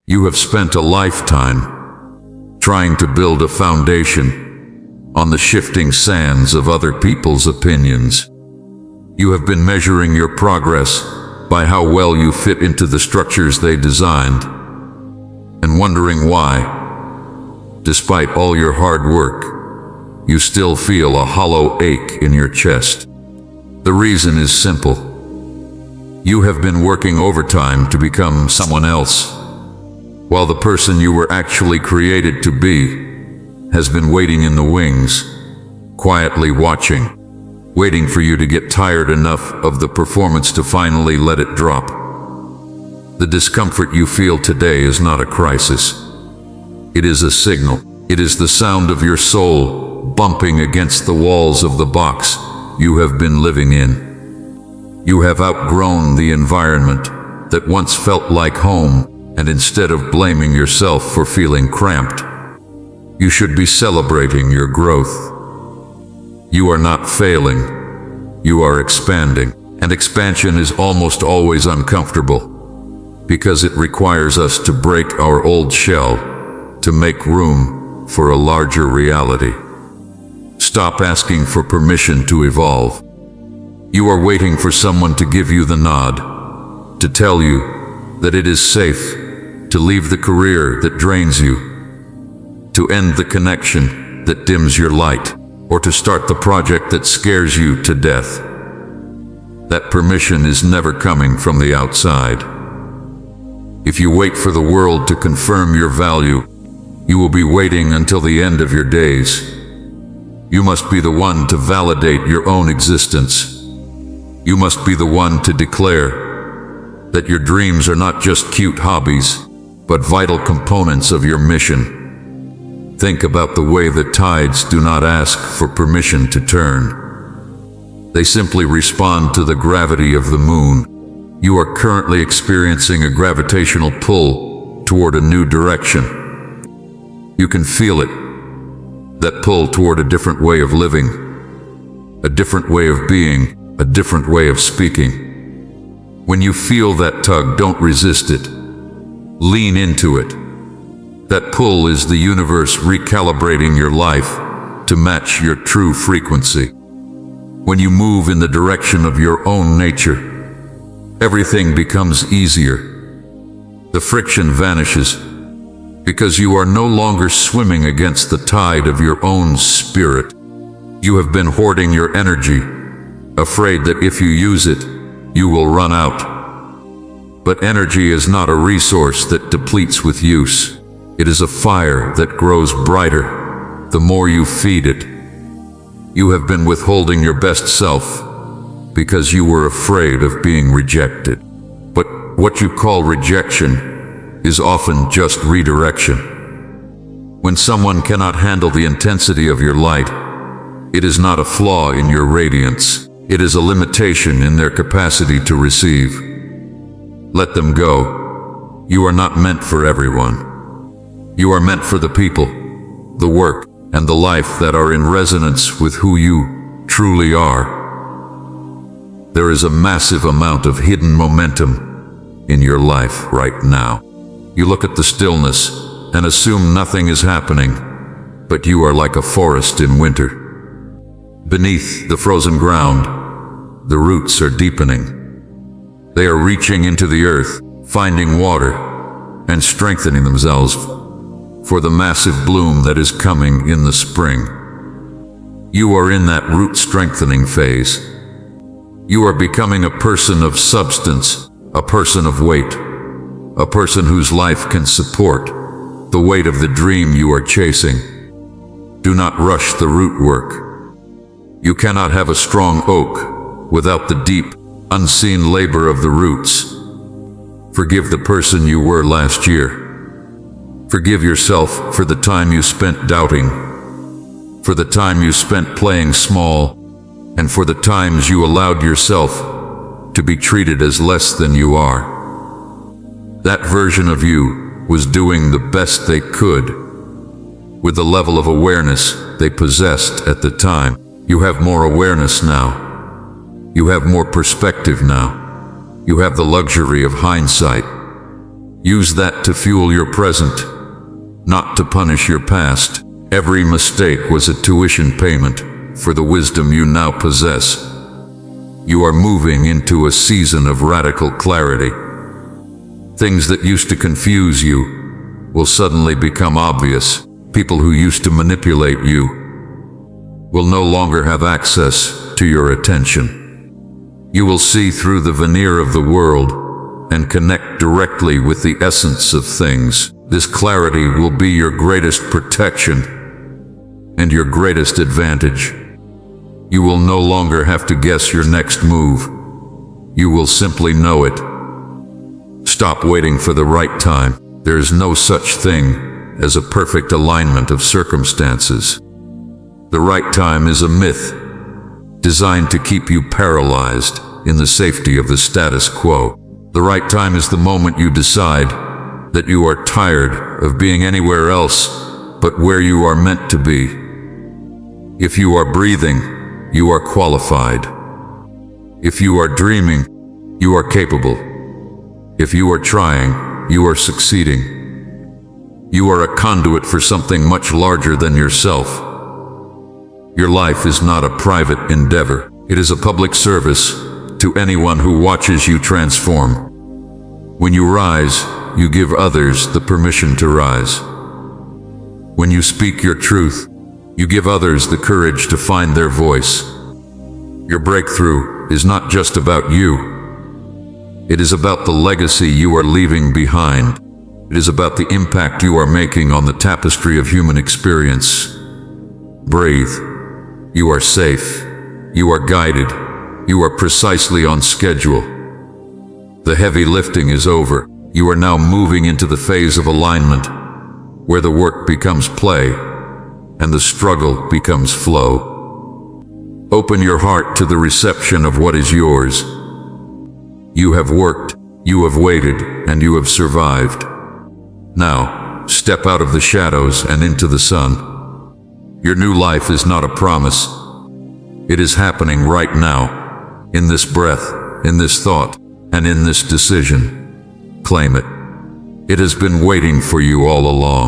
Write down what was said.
You have spent a lifetime trying to build a foundation on the shifting sands of other people's opinions. You have been measuring your progress by how well you fit into the structures they designed, and wondering why, despite all your hard work, you still feel a hollow ache in your chest. The reason is simple. You have been working overtime to become someone else, while the person you were actually created to be has been waiting in the wings, quietly watching, waiting for you to get tired enough of the performance to finally let it drop. The discomfort you feel today is not a crisis. It is a signal. It is the sound of your soul bumping against the walls of the box you have been living in. You have outgrown the environment that once felt like home, and instead of blaming yourself for feeling cramped, you should be celebrating your growth. You are not failing, you are expanding, and expansion is almost always uncomfortable, because it requires us to break our old shell to make room for a larger reality. Stop asking for permission to evolve. You are waiting for someone to give you the nod, to tell you that it is safe to leave the career that drains you, to end the connection that dims your light, or to start the project that scares you to death. That permission is never coming from the outside. If you wait for the world to confirm your value, you will be waiting until the end of your days. You must be the one to validate your own existence. You must be the one to declare that your dreams are not just cute hobbies, but vital components of your mission. Think about the way the tides do not ask for permission to turn. They simply respond to the gravity of the moon. You are currently experiencing a gravitational pull toward a new direction. You can feel it, that pull toward a different way of living, a different way of being, a different way of speaking. When you feel that tug, don't resist it. Lean into it. That pull is the universe recalibrating your life to match your true frequency. When you move in the direction of your own nature, everything becomes easier. The friction vanishes because you are no longer swimming against the tide of your own spirit. You have been hoarding your energy, afraid that if you use it, you will run out. But energy is not a resource that depletes with use. It is a fire that grows brighter the more you feed it. You have been withholding your best self because you were afraid of being rejected. But what you call rejection is often just redirection. When someone cannot handle the intensity of your light, it is not a flaw in your radiance. It is a limitation in their capacity to receive. Let them go. You are not meant for everyone. You are meant for the people, the work, and the life that are in resonance with who you truly are. There is a massive amount of hidden momentum in your life right now. You look at the stillness and assume nothing is happening, but you are like a forest in winter. Beneath the frozen ground, the roots are deepening. They are reaching into the earth, finding water, and strengthening themselves for the massive bloom that is coming in the spring. You are in that root strengthening phase. You are becoming a person of substance, a person of weight, a person whose life can support the weight of the dream you are chasing. Do not rush the root work. You cannot have a strong oak without the deep, unseen labor of the roots. Forgive the person you were last year. Forgive yourself for the time you spent doubting, for the time you spent playing small, and for the times you allowed yourself to be treated as less than you are. That version of you was doing the best they could with the level of awareness they possessed at the time. You have more awareness now. You have more perspective now. You have the luxury of hindsight. Use that to fuel your present, not to punish your past. Every mistake was a tuition payment for the wisdom you now possess. You are moving into a season of radical clarity. Things that used to confuse you will suddenly become obvious. People who used to manipulate you will no longer have access to your attention. You will see through the veneer of the world and connect directly with the essence of things. This clarity will be your greatest protection and your greatest advantage. You will no longer have to guess your next move. You will simply know it. Stop waiting for the right time. There is no such thing as a perfect alignment of circumstances. The right time is a myth, designed to keep you paralyzed in the safety of the status quo. The right time is the moment you decide that you are tired of being anywhere else but where you are meant to be. If you are breathing, you are qualified. If you are dreaming, you are capable. If you are trying, you are succeeding. You are a conduit for something much larger than yourself. Your life is not a private endeavor. It is a public service to anyone who watches you transform. When you rise, you give others the permission to rise. When you speak your truth, you give others the courage to find their voice. Your breakthrough is not just about you. It is about the legacy you are leaving behind. It is about the impact you are making on the tapestry of human experience. Breathe. You are safe. You are guided. You are precisely on schedule. The heavy lifting is over. You are now moving into the phase of alignment, where the work becomes play and the struggle becomes flow. Open your heart to the reception of what is yours. You have worked, you have waited, and you have survived. Now, step out of the shadows and into the sun. Your new life is not a promise. It is happening right now, in this breath, in this thought, and in this decision. Claim it. It has been waiting for you all along.